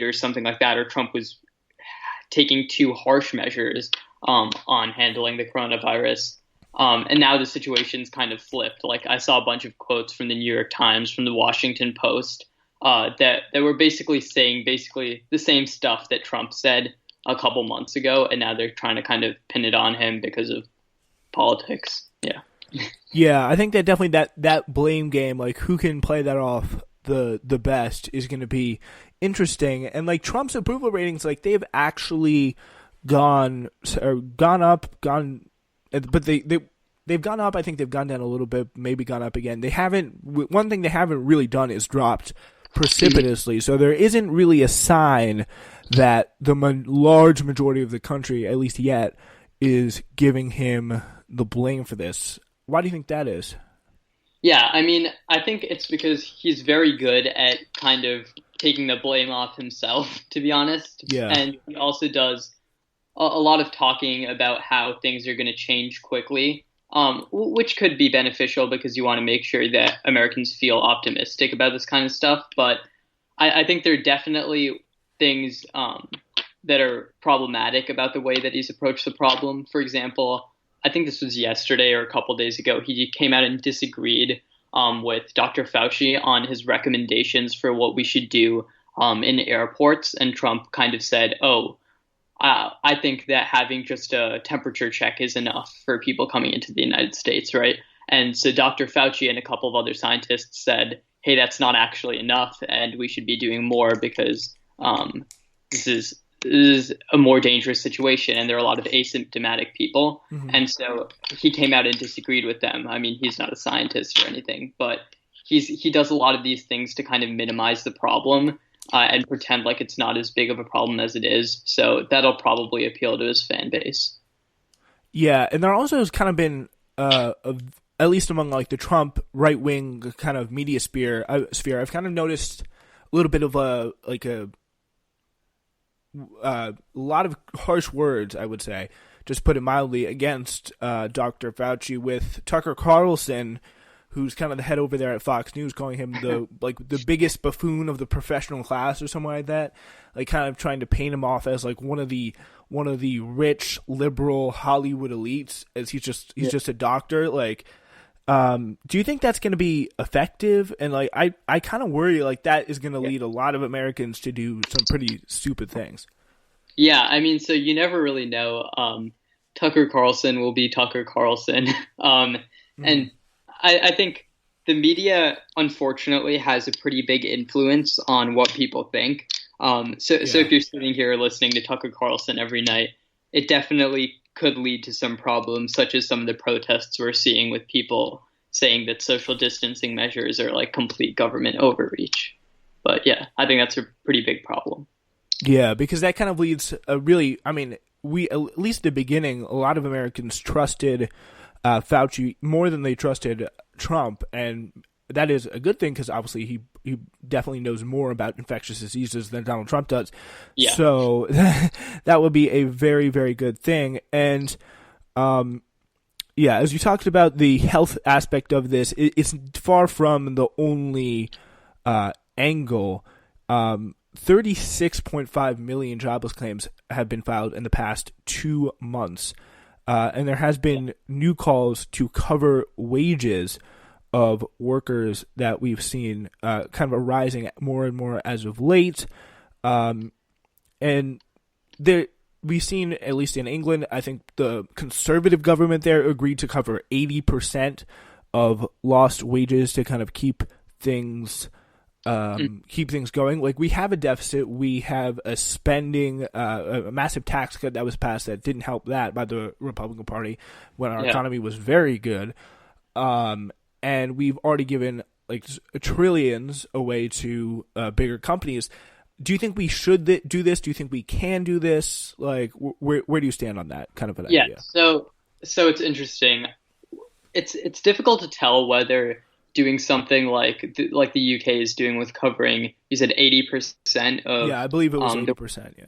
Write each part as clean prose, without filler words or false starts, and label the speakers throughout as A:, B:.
A: or something like that, or Trump was taking too harsh measures on handling the coronavirus. And now the situation's kind of flipped. Like I saw a bunch of quotes from the New York Times, from the Washington Post, that were basically saying basically the same stuff that Trump said a couple months ago, and now they're trying to kind of pin it on him because of politics. Yeah.
B: Yeah, I think that definitely that blame game, like who can play that off the best, is going to be interesting. And like Trump's approval ratings, like they've actually gone or gone up, gone, but they've gone up. I think they've gone down a little bit, maybe gone up again. They haven't. One thing they haven't really done is dropped precipitously. So there isn't really a sign that the large majority of the country, at least yet, is giving him the blame for this. Why do you think that is?
A: Yeah, I mean, I think it's because he's very good at kind of taking the blame off himself, to be honest.
B: Yeah.
A: And he also does a lot of talking about how things are going to change quickly, which could be beneficial because you want to make sure that Americans feel optimistic about this kind of stuff. But I think there are definitely things that are problematic about the way that he's approached the problem. For example, I think this was yesterday or a couple days ago, he came out and disagreed with Dr. Fauci on his recommendations for what we should do in airports. And Trump kind of said, I think that having just a temperature check is enough for people coming into the United States, right? And so Dr. Fauci and a couple of other scientists said, hey, that's not actually enough, and we should be doing more because this is a more dangerous situation, and there are a lot of asymptomatic people. Mm-hmm. And so he came out and disagreed with them. I mean, he's not a scientist or anything, but he does a lot of these things to kind of minimize the problem and pretend like it's not as big of a problem as it is. So that'll probably appeal to his fan base.
B: Yeah, and there also has kind of been, at least among like the Trump right wing kind of media sphere, I've kind of noticed a little bit of a lot of harsh words, I would say, just put it mildly, against Dr. Fauci, with Tucker Carlson, who's kind of the head over there at Fox News, calling him the biggest buffoon of the professional class or something like that, like kind of trying to paint him off as like one of the rich liberal Hollywood elites, as he's just a doctor. Like, do you think that's going to be effective? And like, I kind of worry like that is going to lead a lot of Americans to do some pretty stupid things.
A: Yeah, I mean, so you never really know. Tucker Carlson will be Tucker Carlson. And I think the media, unfortunately, has a pretty big influence on what people think. So if you're sitting here listening to Tucker Carlson every night, it definitely could lead to some problems, such as some of the protests we're seeing with people saying that social distancing measures are like complete government overreach. But yeah, I think that's a pretty big problem.
B: Yeah, because that kind of leads really, I mean, we, at least at the beginning, a lot of Americans trusted Fauci more than they trusted Trump, and that is a good thing because obviously he definitely knows more about infectious diseases than Donald Trump does. Yeah. So that would be a very, very good thing. And yeah, as you talked about the health aspect of this, it's far from the only angle. 36.5 million jobless claims have been filed in the past 2 months. And there has been new calls to cover wages of workers that we've seen kind of arising more and more as of late. And we've seen, at least in England, I think the conservative government there agreed to cover 80% of lost wages to kind of keep things going. Like, we have a deficit, we have a spending, a massive tax cut that was passed that didn't help that by the Republican Party when our economy was very good. And we've already given like trillions away to bigger companies. Do you think we should do this? Do you think we can do this? Like, where do you stand on that kind of an idea?
A: So it's interesting. It's difficult to tell whether doing something like the UK is doing with covering, you said 80% of...
B: Yeah, I believe it was 80%, yeah.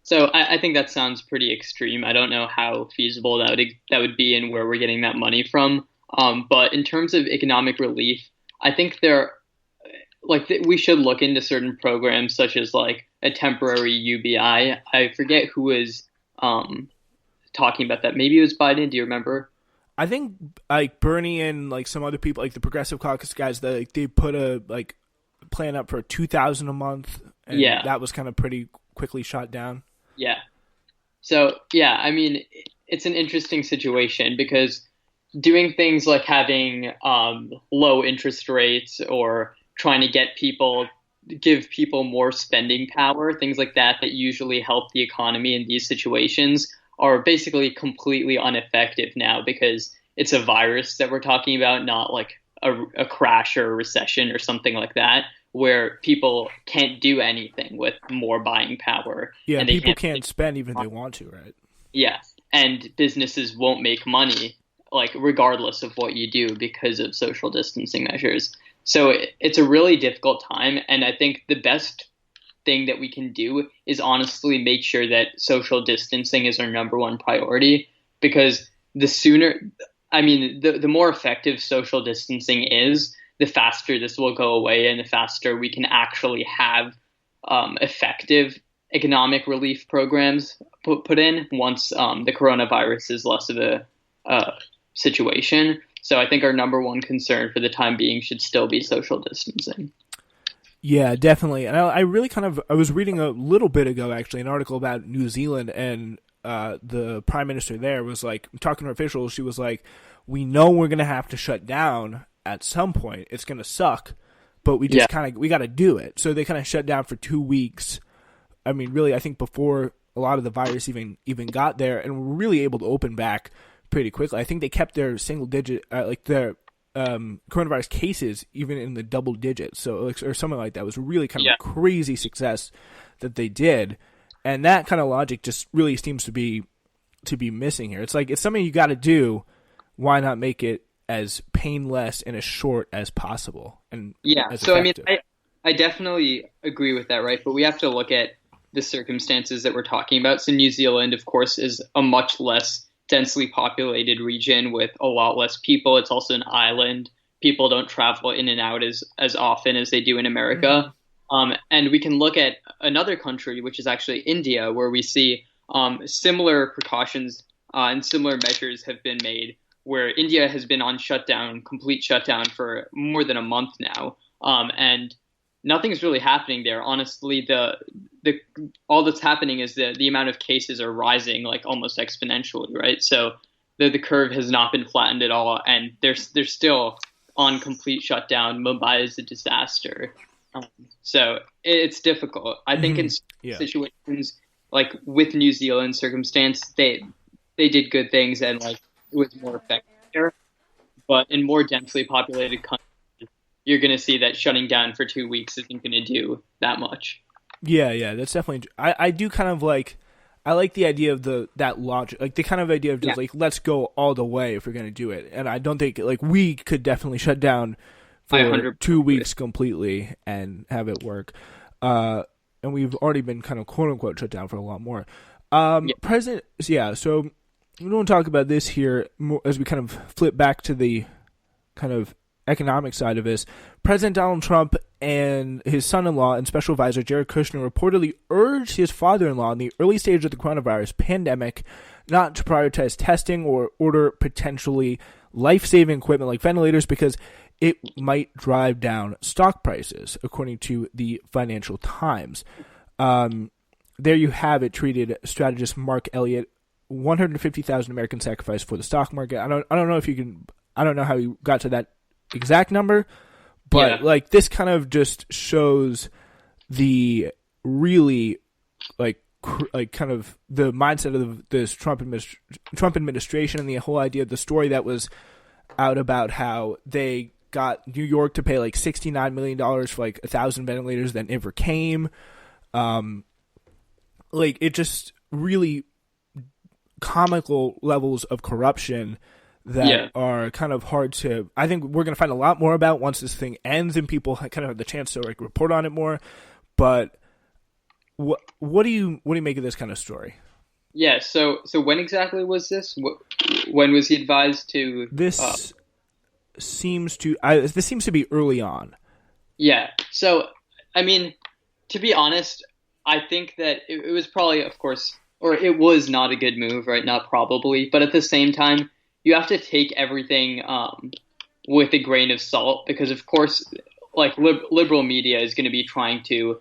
A: So I think that sounds pretty extreme. I don't know how feasible that would be and where we're getting that money from. But in terms of economic relief, I think we should look into certain programs such as like a temporary UBI. I forget who was talking about that. Maybe it was Biden. Do you remember?
B: I think like Bernie and like some other people, like the Progressive Caucus guys, that like, they put a like plan up for $2,000 a month, and
A: Yeah.
B: that was kind of pretty quickly shot down.
A: Yeah. So yeah, I mean, it's an interesting situation because doing things like having low interest rates or trying to give people more spending power, things like that, that usually help the economy in these situations are basically completely ineffective now because it's a virus that we're talking about, not like a crash or a recession or something like that, where people can't do anything with more buying power.
B: Yeah,
A: and
B: people can't spend even if they want to, right?
A: Yeah, and businesses won't make money, like regardless of what you do because of social distancing measures. So it's a really difficult time, and I think the best thing that we can do is honestly make sure that social distancing is our number one priority, because the more effective social distancing is, the faster this will go away and the faster we can actually have effective economic relief programs put in once the coronavirus is less of a situation. So I think our number one concern for the time being should still be social distancing.
B: Yeah, definitely. And I really I was reading a little bit ago, actually, an article about New Zealand, and the prime minister there was like, talking to officials, she was like, we know we're going to have to shut down at some point. It's going to suck, but we just we got to do it. So they kind of shut down for 2 weeks. I mean, really, I think before a lot of the virus even got there, and were really able to open back pretty quickly. I think they kept their single digit, their coronavirus cases even in the double digits, so or something like that. It was really kind of a crazy success that they did, and that kind of logic just really seems to be missing here. It's like, it's something you got to do. Why not make it as painless and as short as possible? And
A: so effective? I mean, I definitely agree with that, right? But we have to look at the circumstances that we're talking about. So New Zealand, of course, is a much less densely populated region with a lot less people. It's also an island. People don't travel in and out as often as they do in America. Mm-hmm. And we can look at another country, which is actually India, where we see similar precautions and similar measures have been made, where India has been on complete shutdown for more than a month now. And nothing's really happening there. Honestly, all that's happening is the amount of cases are rising like almost exponentially, right? So the curve has not been flattened at all, and they're still on complete shutdown. Mumbai is a disaster. So it's difficult. I think in situations like with New Zealand circumstance, they did good things and like it was more effective there. But in more densely populated countries, you're going to see that shutting down for 2 weeks isn't going to do that much.
B: Yeah, that's definitely. I do kind of like. I like the idea of that logic, like the kind of idea of just like, let's go all the way if we're going to do it. And I don't think like we could definitely shut down for 2 weeks completely and have it work. And we've already been kind of quote unquote shut down for a lot more. President, so we don't talk about this here more as we kind of flip back to the kind of economic side of this. President Donald Trump and his son-in-law and special advisor Jared Kushner reportedly urged his father-in-law in the early stage of the coronavirus pandemic not to prioritize testing or order potentially life-saving equipment like ventilators because it might drive down stock prices, according to the Financial Times. There you have it, tweeted strategist Mark Elliott. 150,000 Americans sacrificed for the stock market. I don't know if you can. I don't know how you got to that exact number, but like this kind of just shows the really like kind of the mindset of this Trump administration, and the whole idea of the story that was out about how they got New York to pay like $69 million for like 1,000 ventilators that never came. Like it just really comical levels of corruption that are kind of hard to. I think we're going to find a lot more about once this thing ends and people kind of have the chance to like report on it more. But what do you make of this kind of story?
A: Yeah. So when exactly was this? When was he advised to?
B: This seems to be early on.
A: Yeah. So, I mean, to be honest, I think that it was probably, of course, or it was not a good move, right? Not probably, but at the same time, you have to take everything with a grain of salt because, of course, like liberal media is going to be trying to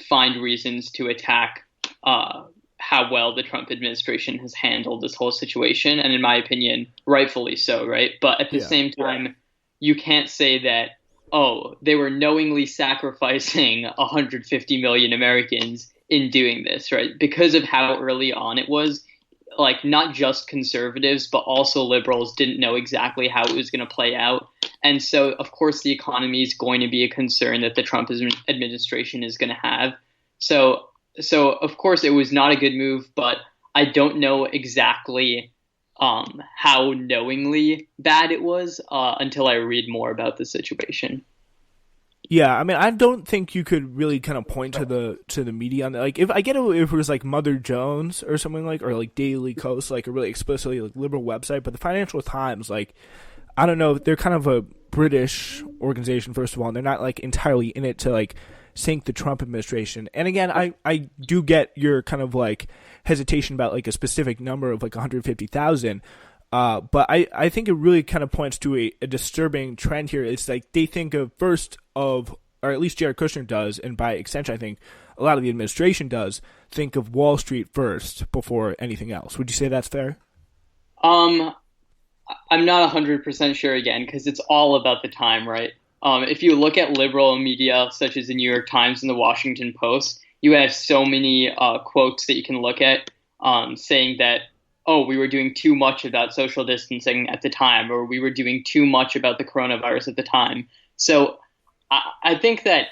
A: find reasons to attack how well the Trump administration has handled this whole situation, and in my opinion, rightfully so, right? But at the same time, you can't say that, oh, they were knowingly sacrificing 150 million Americans in doing this, right? Because of how early on it was, like not just conservatives, but also liberals didn't know exactly how it was going to play out. And so, of course, the economy is going to be a concern that the Trump administration is going to have. So of course, it was not a good move, but I don't know exactly how knowingly bad it was until I read more about the situation.
B: Yeah, I mean, I don't think you could really kind of point to the media on that. Like, if I get it, if it was like Mother Jones or something like, or like Daily Kos, like a really explicitly like liberal website, but the Financial Times, like, I don't know, they're kind of a British organization first of all, and they're not like entirely in it to like sink the Trump administration. And again, I do get your kind of like hesitation about like a specific number of like 150,000. But I think it really kind of points to a disturbing trend here. It's like they think of first of, or at least Jared Kushner does, and by extension I think a lot of the administration does, think of Wall Street first before anything else. Would you say that's fair?
A: Um, I'm not 100% sure again because it's all about the time, right? If you look at liberal media such as the New York Times and the Washington Post, you have so many quotes that you can look at saying that, oh, we were doing too much about social distancing at the time, or we were doing too much about the coronavirus at the time. So I think that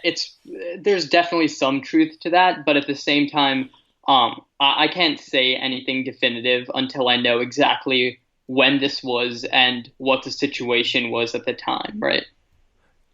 A: there's definitely some truth to that, but at the same time, I can't say anything definitive until I know exactly when this was and what the situation was at the time, right?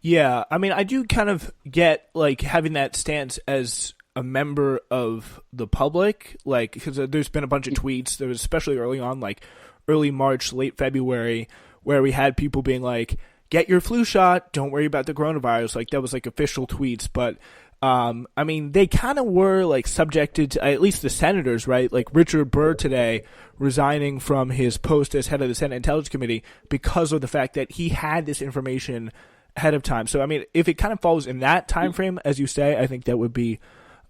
B: Yeah, I mean, I do kind of get like having that stance as a member of the public, like, because there's been a bunch of tweets. There was especially early on, like early March, late February, where we had people being like, "Get your flu shot. Don't worry about the coronavirus." Like that was like official tweets, but I mean, they kind of were like subjected to, at least the senators, right? Like Richard Burr today resigning from his post as head of the Senate Intelligence Committee because of the fact that he had this information ahead of time. So I mean, if it kind of falls in that time frame, as you say, I think that would be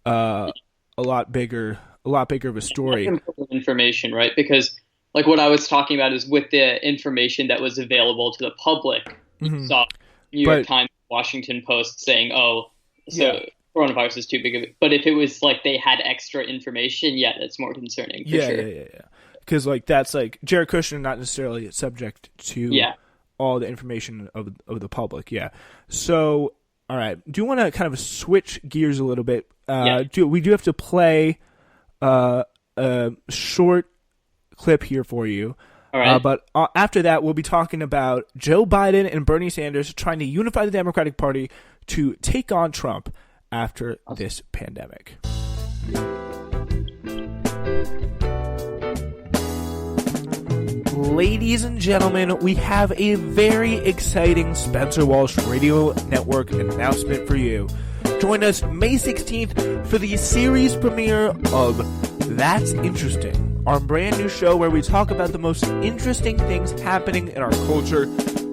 B: a lot bigger of a story.
A: Information, right? Because like what I was talking about is with the information that was available to the public, you saw New York Times, Washington Post saying, "Oh, so coronavirus is too big of it." But if it was like they had extra information, yeah, that's more concerning. For sure.
B: Yeah. Because like that's like Jared Kushner not necessarily subject to all the information of the public. Yeah. So all right, do you want to kind of switch gears a little bit? We do have to play a short clip here for you. All right. But after that, we'll be talking about Joe Biden and Bernie Sanders trying to unify the Democratic Party to take on Trump after this pandemic. Ladies and gentlemen, we have a very exciting Spencer Walsh Radio Network announcement for you. Join us May 16th for the series premiere of That's Interesting, our brand new show where we talk about the most interesting things happening in our culture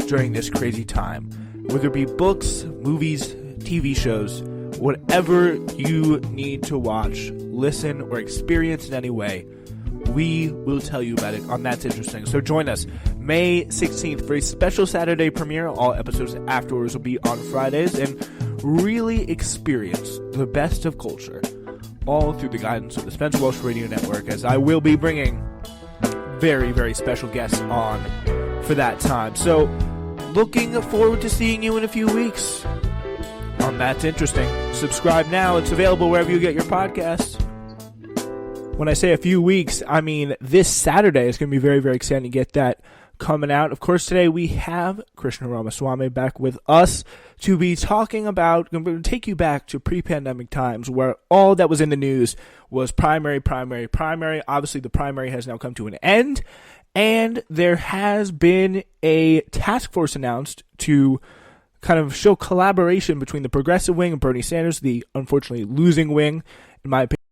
B: during this crazy time. Whether it be books, movies, TV shows, whatever you need to watch, listen, or experience in any way, we will tell you about it on That's Interesting. So join us May 16th for a special Saturday premiere. All episodes afterwards will be on Fridays, and really experience the best of culture, all through the guidance of the Spencer Walsh Radio Network, as I will be bringing very, very special guests on for that time. So looking forward to seeing you in a few weeks on That's Interesting. Subscribe now. It's available wherever you get your podcasts. When I say a few weeks, I mean this Saturday. It's going to be very, very exciting to get that coming out. Of course, today we have Krishna Ramaswamy back with us to be talking about, I'm going to take you back to pre-pandemic times where all that was in the news was primary. Obviously, the primary has now come to an end, and there has been a task force announced to kind of show collaboration between the progressive wing and Bernie Sanders, the unfortunately losing wing, in my opinion.